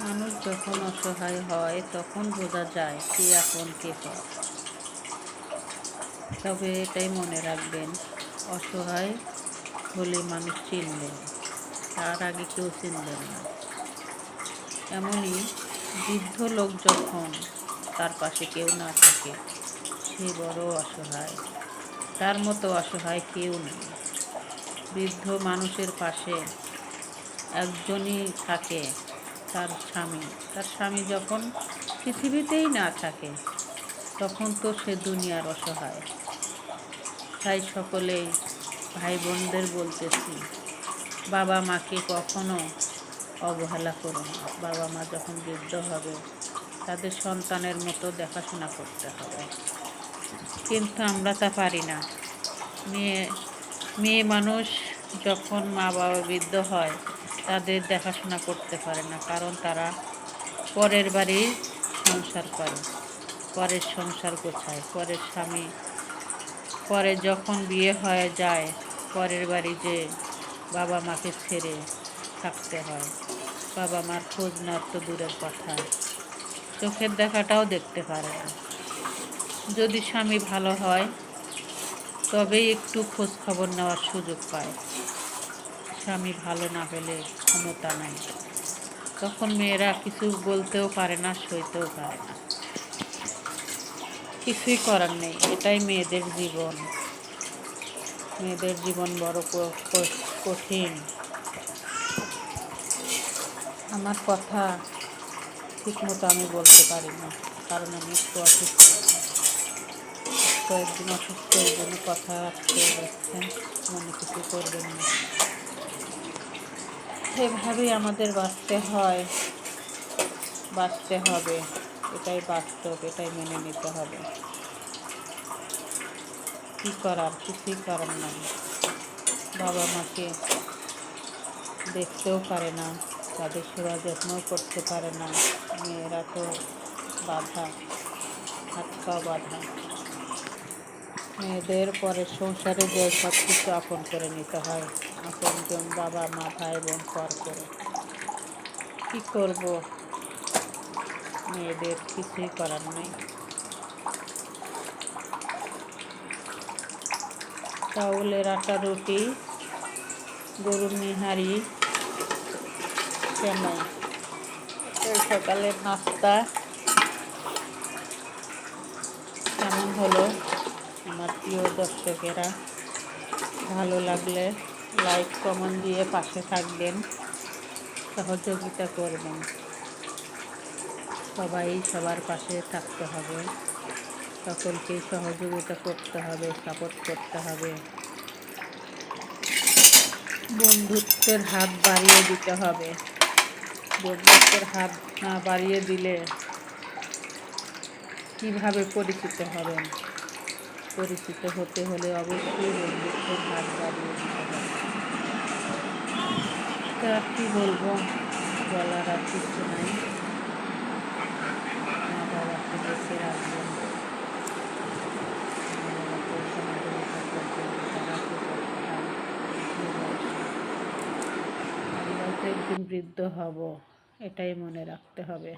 মানুষ যখন অসহায় হয় তখন বোঝা যায় কে আপন কে পর। তবে এটাই মনে রাখবেন, অসহায় হলে মানুষ চিনবেন, তার আগে কেউ চিনবেন না। এমনই বৃদ্ধ লোক যখন তার পাশে কেউ না থাকে, সে বড় অসহায়। তার মতো অসহায় কেউ নেই। বৃদ্ধ মানুষের পাশে একজনই থাকে, তার স্বামী। তার স্বামী যখন পৃথিবীতেই না থাকে, তখন তো সে দুনিয়ার অসহায়। তাই সকলেই ভাই বোনদের বলতেছি, বাবা মাকে কখনো অবহেলা করো না। বাবা মা যখন বৃদ্ধ হবে, তাদের সন্তানের মতো দেখাশোনা করতে হবে। কিন্তু আমরা তা পারি না। মেয়ে মেয়ে মানুষ যখন মা বাবা বৃদ্ধ হয়, তাদের দেখাশোনা করতে পারে না, কারণ তারা পরের বাড়ির সংসার করে, পরের সংসার গোছায়, পরের স্বামী, পরে যখন বিয়ে হয়ে যায়, পরের বাড়ি যে বাবা মাকে ছেড়ে থাকতে হয়। বাবা মার খোঁজ নেওয়ার তো দূরের কথা, চোখের দেখাটাও দেখতে পারে না। যদি স্বামী ভালো হয়, তবেই একটু খোঁজ খবর নেওয়ার সুযোগ পায়। স্বামী ভালো না হলে ক্ষমতা নাই, তখন মেয়েরা কিছু বলতেও পারে না, সইতেও পারে না। কিছুই করার নেই, এটাই মেয়েদের জীবন। মেয়েদের জীবন বড় কঠিন। আমার কথা ঠিক মতো আমি বলতে পারি না, কারণ আমি একটু অসুস্থ। কয়েকদিন অসুস্থ, এই জন্য কথা আটকে যাচ্ছেন, মনে কিছু করবেন না। এভাবেই আমাদের বাঁচতে হয়, বাঁচতে হবে। এটাই বাস্তব, এটাই মেনে নিতে হবে। কি করার, কিছুই করার নাই। বাবা মাকে দেখতেও পারে না, তাদের সেবা যত্নও করতে পারে না। মেয়েরা তো বাধা, হাত পা বাঁধা। মেয়েদের পরের সংসারে যে সব কিছু আপন করে নিতে হয়, আপনজন বাবা মা ভাই বোন পর করে। কি করব, মেয়েদের কিছুই করার নেই। চাউলের আটা রুটি, গরুর নিহারি, সেমাই, এই সকালের নাস্তা। কেমন হলো আমার প্রিয় দর্শকেরা? ভালো লাগলে লাইক কমেন্ট দিয়ে পাশে থাকবেন, সহযোগিতা করবেন। সবাই সবার পাশে থাকতে হবে, সকলকেই সহযোগিতা করতে হবে, সাপোর্ট করতে হবে। বন্ধুত্বের হাত বাড়িয়ে দিতে হবে। বন্ধুত্বের হাত না বাড়িয়ে দিলে কিভাবে পরিচিত হবেন? পরিচিত হতে হলে অবশ্যই বন্ধুত্বের হাত বাড়িয়ে দিতে হবে। তা আর কি বলবো, বলার আর কিছু নাই। মা বাবাকে দেখে রাখবেন। মা বাবাকে সহযোগিতা করবেন, তারা কি করতে হয় এই বয়সে। আমরাও তো একদিন বৃদ্ধ হব, এটাই মনে রাখতে হবে।